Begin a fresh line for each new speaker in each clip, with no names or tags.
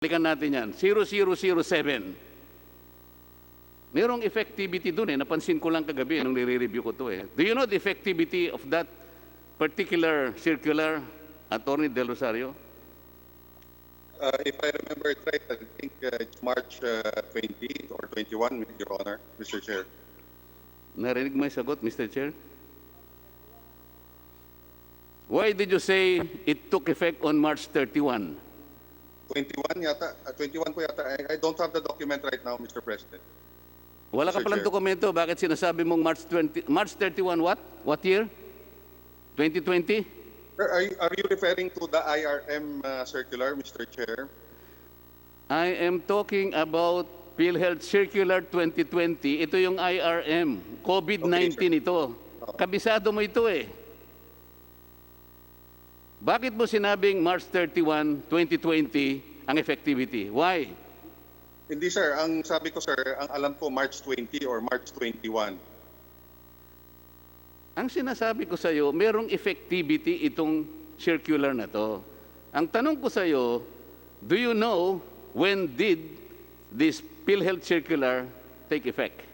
Balikan natin yan. 0007. Merong effectivity dun eh. Napansin ko lang kagabi nung nire-review ko to eh. Do you know the effectivity of that particular circular, Attorney Del Rosario?
If I remember it right, I think it's March 20 or 21, Your Honor, Mr. Chair.
Narinig mo yung sagot, Mr. Chair? Why did you say it took effect on March 31?
21 yata, 21 po yata. I don't have the document right now, Mr. President.
Wala ka
Mr.
palang
Chair.
dokumento. Bakit sinasabi mong March 31 what? What year? 2020?
Sir, are you referring to the IRM circular, Mr. Chair?
I am talking about PhilHealth Circular 2020. Ito yung IRM. COVID-19
Okay,
ito. Kabisado mo ito eh. Bakit mo sinabing March 31, 2020 ang effectivity? Why?
Hindi, sir. Ang sabi ko, sir, ang alam ko March 20 or March 21.
Ang sinasabi ko sa iyo, merong effectivity itong circular na to. Ang tanong ko sa iyo, do you know when did this PhilHealth circular take effect?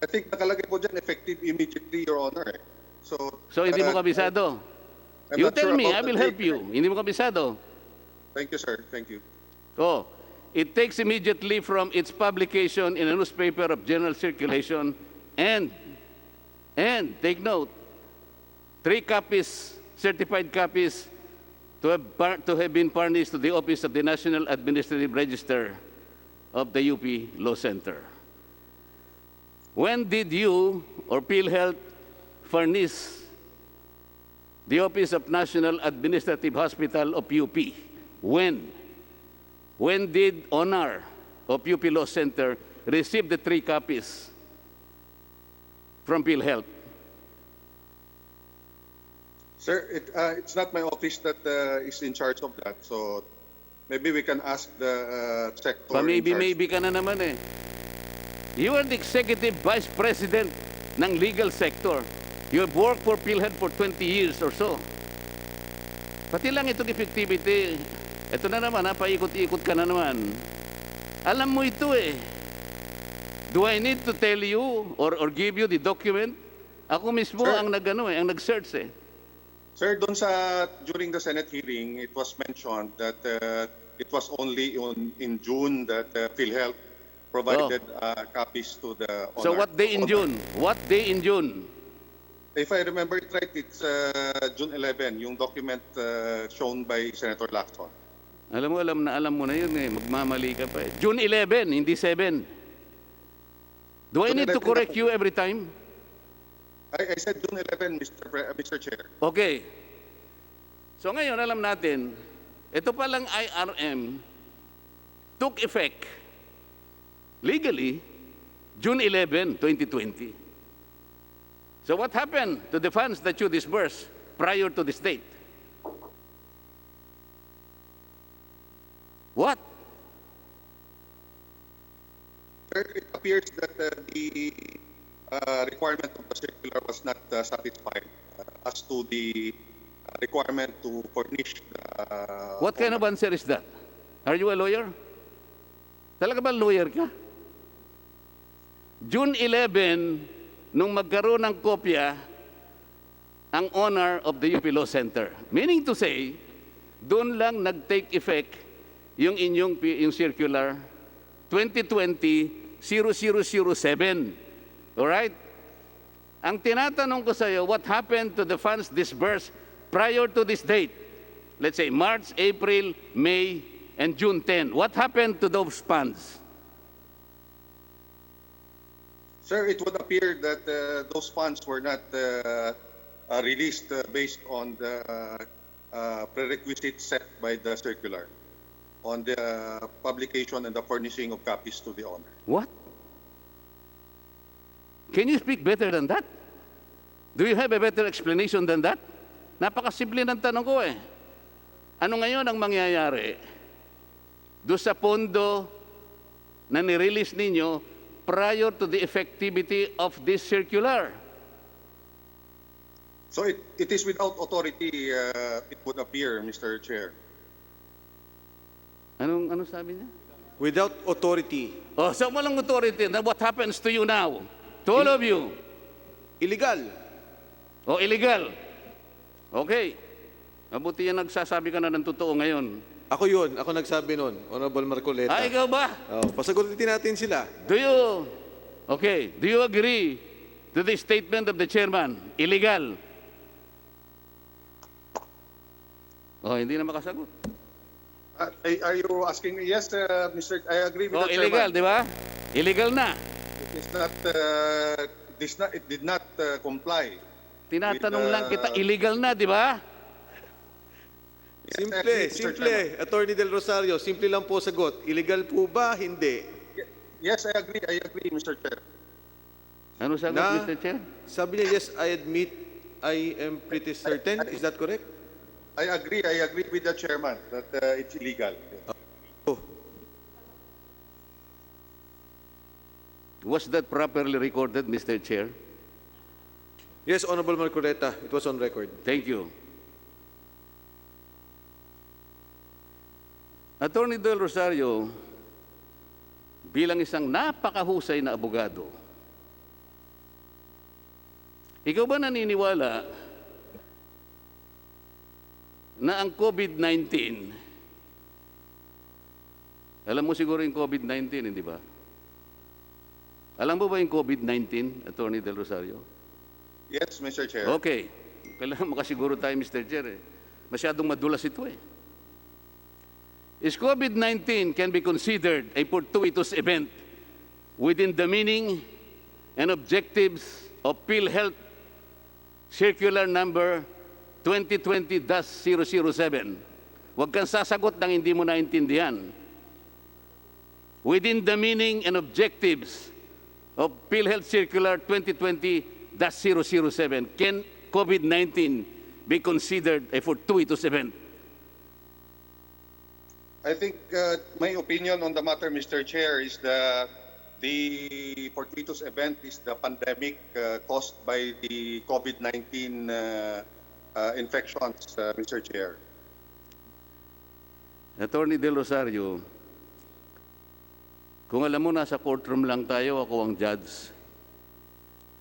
I think nakalagay po dyan effective immediately, Your Honor.
So hindi mo kabisado?
I'm
You
not
tell
sure
me,
about
I will
the
help
date.
you. Hindi mo kabisado?
Thank you, sir. Thank you.
Oh, it takes immediately from its publication in a newspaper of general circulation and take note, 3 copies, certified copies, to have been furnished to the Office of the National Administrative Register of the UP Law Center. When did you or PhilHealth furnish the Office of National Administrative Hospital of UP? When? When did Honor of UP Law Center receive the 3 copies from PhilHealth?
Sir, it's not my office that is in charge of that. So maybe we can ask the sector in charge.
Maybe ka na naman eh. You are the Executive Vice President ng legal sector. You have worked for PhilHealth for 20 years or so. Pati lang itong effectivity, ito na naman ha, paikot-ikot ka na naman. Alam mo ito eh. Do I need to tell you or give you the document? Ako mismo
Sir.
ang ang nag-search eh.
Sir, during the Senate hearing, it was mentioned that it was only in June that PhilHealth provided copies to the
So
Honor.
what day in June? What day in June?
If I remember it right, it's June 11, yung document shown by Senator Lacson.
Alam mo na yun eh. Magmamali ka pa eh. June 11, hindi 7. Do I
June
need to
11
correct
na-
you every time?
I said June 11, Mr. Chair.
Okay. So ngayon, alam natin, ito palang IRM took effect legally June 11, 2020. So what happened to the funds that you disbursed prior to this date? What?
Sir, it appears that the requirement of the circular was not satisfied as to the requirement to furnish the...
What kind of answer is that? Are you a lawyer? Talaga ba lawyer ka? June 11, nung magkaroon ng kopya ang owner of the UP Law Center. Meaning to say, doon lang nag-take effect yung inyong yung circular 2020-0007. Alright? Ang tinatanong ko sa iyo, what happened to the funds disbursed prior to this date? Let's say March, April, May, and June 10. What happened to those funds?
Sir, it would appear that those funds were not released based on the prerequisites set by the circular on the publication and the furnishing of copies to the owner.
What? Can you speak better than that? Do you have a better explanation than that? Napakasimple ng tanong ko eh. Ano ngayon ang mangyayari doon sa pondo na nirelease ninyo prior to the effectivity of this circular?
So it is without authority, it would appear, Mr. Chair.
Anong sabi niya?
Without authority.
Oh, sa walang authority, then what happens to you now? To all of you?
Illegal.
O illegal? Okay. Mabuti yan nagsasabi ka na ng totoo ngayon.
Ako yun. Ako nagsabi nun, Honorable Marcoleta.
Ah, ikaw ba?
Oh, pasagutin natin sila.
Do you agree to the statement of the chairman? Illegal? Oh, hindi na makasagot.
Are you asking me? Yes, Mr. I agree with
Oh,
the
illegal,
chairman.
di ba? Illegal na.
It did not comply.
Tinatanong
With,
lang kita, illegal na, di ba?
Yes, I agree, Mr.
Simple. Attorney Del Rosario, simple lang po sagot. Illegal po ba? Hindi.
Yes, I agree, Mr. Chair.
Ano sagot,
Na-
Mr. Chair?
Sabi niya, yes, I admit, I am pretty certain. Is that correct?
I agree with the chairman that it's illegal.
Oh,
Was that properly recorded, Mr. Chair?
yes, Honorable Marcoleta, it was on record.
Thank you. Attorney Del Rosario, bilang isang napakahusay na abogado, ikaw ba naniniwala na ang COVID-19, alam mo siguro yung COVID-19, hindi ba? Alam mo ba yung COVID-19, Attorney Del Rosario?
Yes, Mr. Chair.
Okay. Kailangan makasiguro tayo, Mr. Chair. Masyadong madulas ito eh. Is COVID-19 can be considered a fortuitous event within the meaning and objectives of PhilHealth Circular Number 2020-007. Huwag kang sasagot ng hindi mo naintindihan. Within the meaning and objectives of PhilHealth Circular 2020-007, can COVID-19 be considered a fortuitous event?
I think my opinion on the matter, Mr. Chair, is the fortuitous event is the pandemic caused by the COVID-19 infections, Mr. Chair.
Attorney Del Rosario, kung alam mo nasa courtroom lang tayo, ako ang judge,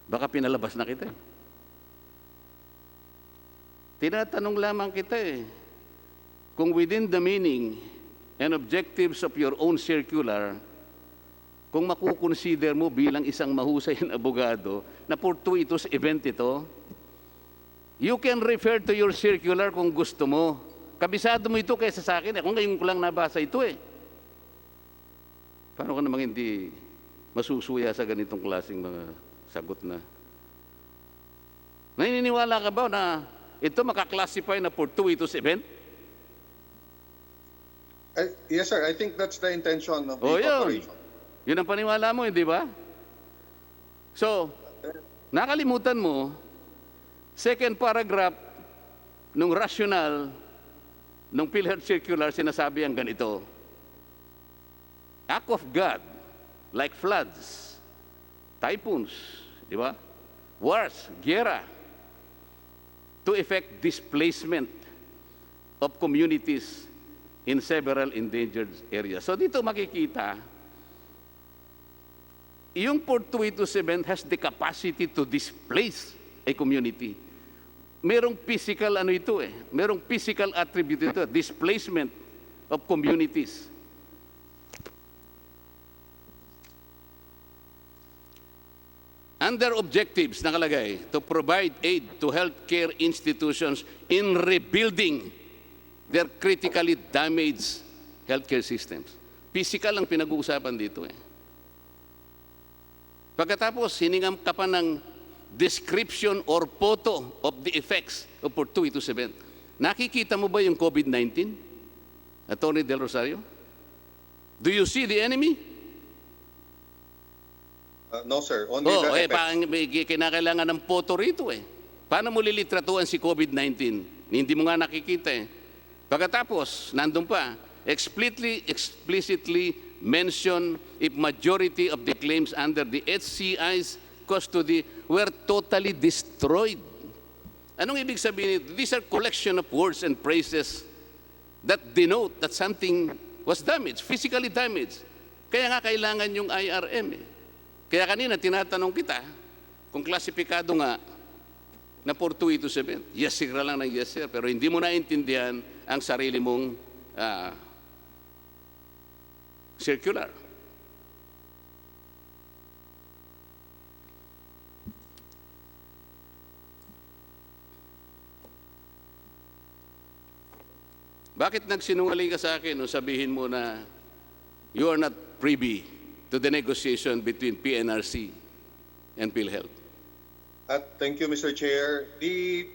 baka pinalabas na kita eh. Tinatanong lamang kita eh, kung within the meaning and objectives of your own circular, kung makukonsider mo bilang isang mahusay na abogado na fortuitous event ito, you can refer to your circular kung gusto mo. Kabisado mo ito kaysa sa akin. Kung ngayon ko lang nabasa ito eh. Paano ka namang hindi masusuya sa ganitong klaseng mga sagot na? Naniniwala ka ba na ito makaklasify na fortuitous event?
Yes, sir. I think that's the intention of the
O yun.
corporation.
Yun ang paniwala mo, hindi ba? So, nakalimutan mo, second paragraph nung rational nung PhilHealth Circular, sinasabi ang ganito. Act of God, like floods, typhoons, di ba? Wars, gera, to effect displacement of communities in several endangered areas. So dito makikita, yung fortuitous event has the capacity to displace a community. Merong physical ano ito eh, merong physical attribute ito, displacement of communities. Under objectives, nakalagay, to provide aid to healthcare institutions in rebuilding their critically damaged healthcare systems. Physical ang pinag-uusapan dito eh. Pagkatapos, hiningam ka pa ng description or photo of the effects of fortuitous event. Nakikita mo ba yung COVID-19? Attorney Del Rosario? Do you see the enemy?
No, sir. Only the effects.
Kinakailangan ng photo rito eh. Paano mo lilitratuan si COVID-19? Hindi mo nga nakikita eh. Pagkatapos, nandun pa, explicitly mention if majority of the claims under the HCI's custody were totally destroyed. Anong ibig sabihin nito? These are collection of words and phrases that denote that something was damaged, physically damaged. Kaya nga kailangan yung IRM eh. Kaya kanina tinatanong kita kung klasifikado nga na fortuitous event. Yes sir lang ng yes sir, pero hindi mo naintindihan ang sarili mong circular. Bakit nagsinungaling ka sa akin nung sabihin mo na you are not privy to the negotiation between PNRC and PhilHealth?
Thank you, Mr. Chair. The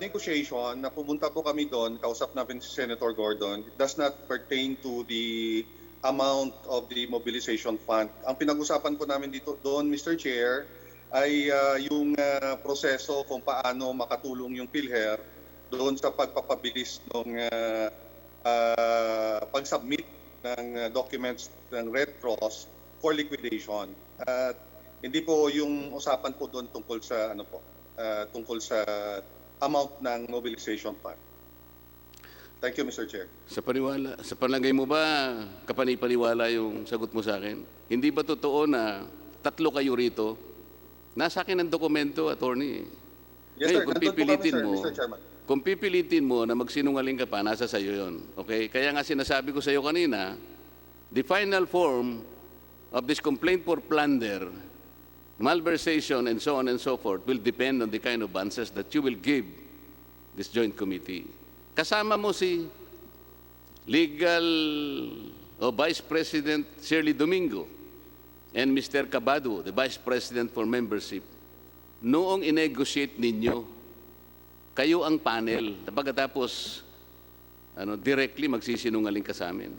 negotiation, na pumunta po kami doon, kausap namin si Senator Gordon, it does not pertain to the amount of the mobilization fund. Ang pinag-usapan po namin dito doon, Mr. Chair, ay yung proseso kung paano makatulong yung PhilHealth doon sa pagpapabilis ng pag-submit ng documents ng Red Cross for liquidation. Hindi po yung usapan po doon tungkol sa tungkol sa amount ng mobilization fund. Thank you, Mr. Chair.
Sa palagay mo ba, kapanipaniwala yung sagot mo sa akin? Hindi ba totoo na 3 kayo rito? Nasa akin ang dokumento, attorney.
Yes, sir.
Ngayon, kung
Nandun po kami,
pipilitin
sir,
mo,
Mr. Chairman.
kung pipilitin mo na magsinungaling ka pa, nasa sayo yun. Okay? Kaya nga sinasabi ko sa iyo kanina, the final form of this complaint for plunder, malversation, and so on and so forth will depend on the kind of answers that you will give this joint committee. Kasama mo si Legal Vice President Shirley Domingo and Mr. Cabado, the Vice President for Membership. Noong inegotiate ninyo, kayo ang panel. Pagkatapos, directly magsisinungaling ka sa amin.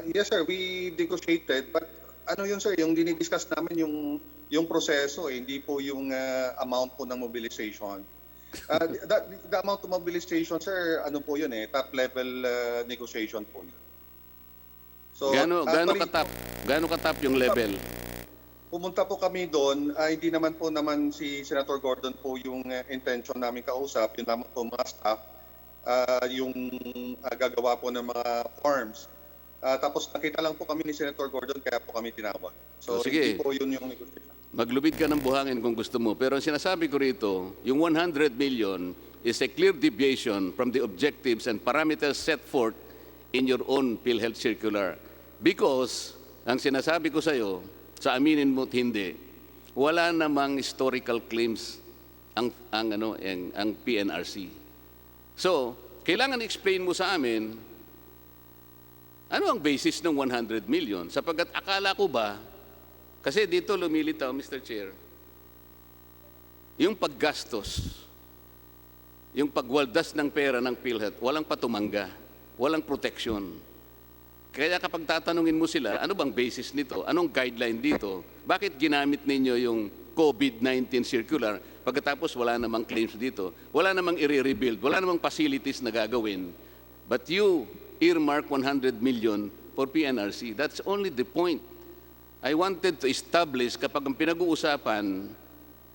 Yes, sir. We negotiated. But yun, sir, yung dinidiscuss namin yung proseso, hindi po yung amount po ng mobilization. The amount of mobilization, sir, po yun top level negotiation po yun. So,
Gaano katap yung level?
Pumunta po kami doon, hindi naman si Senator Gordon po yung intention namin kausap, yun naman po mga staff, yung gagawa po ng mga forms. Tapos nakita lang po kami ni Senator Gordon, kaya po kami tinawag. So
Sige.
hindi po yun yung negotiation.
Maglubid ka ng buhangin kung gusto mo. Pero ang sinasabi ko rito, yung 100 million is a clear deviation from the objectives and parameters set forth in your own PhilHealth circular. Because, ang sinasabi ko sa iyo, sa aminin mo't hindi, wala namang historical claims ang PNRC. So, kailangan explain mo sa amin, ano ang basis ng 100 million? Sapagkat akala ko ba, kasi dito lumilitaw, Mr. Chair, yung paggastos, yung pagwaldas ng pera ng PhilHealth, walang patumangga, walang protection. Kaya kapag tatanungin mo sila, ano bang basis nito? Anong guideline dito? Bakit ginamit ninyo yung COVID-19 circular pagkatapos wala namang claims dito? Wala namang i-rebuild, wala namang facilities na gagawin. But you earmark 100 million for PNRC. That's only the point. I wanted to establish kapag ang pinag-uusapan,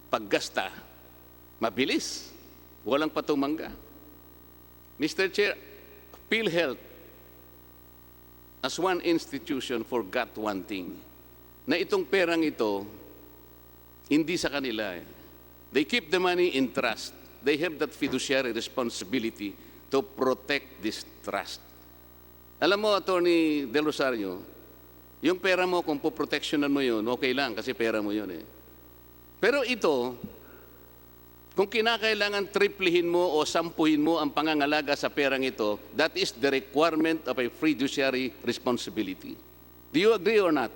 paggasta, mabilis, walang patumangga. Mr. Chair, PhilHealth, as one institution, forgot one thing, na itong perang ito, hindi sa kanila. They keep the money in trust. They have that fiduciary responsibility to protect this trust. Alam mo, Attorney Del Rosario, yung pera mo, kung poprotectionan mo yun, okay lang, kasi pera mo yun Pero ito, kung kinakailangan triplihin mo o sampuhin mo ang pangangalaga sa perang ito, that is the requirement of a fiduciary responsibility. Do you agree or not?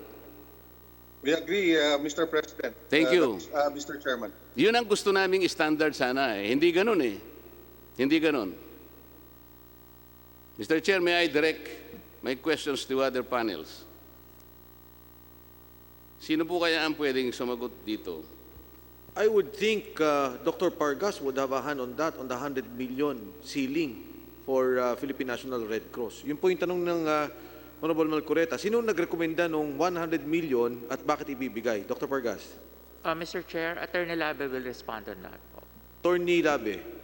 We agree, Mr. President.
Thank you.
Mr. Chairman.
Yun ang gusto naming standard sana Hindi ganun Hindi ganun. Mr. Chair, may I direct my questions to other panels? Sino po kaya ang pwedeng sumagot dito?
I would think Dr. Pargas would have a hand on that, on the 100 million ceiling for Philippine National Red Cross. Yun po yung tanong ng Honorable Marcoleta. Sino nagrekomenda ng 100 million at bakit ibibigay? Dr. Pargas.
Mr. Chair, Attorney Labe will respond on that.
Attorney Labe.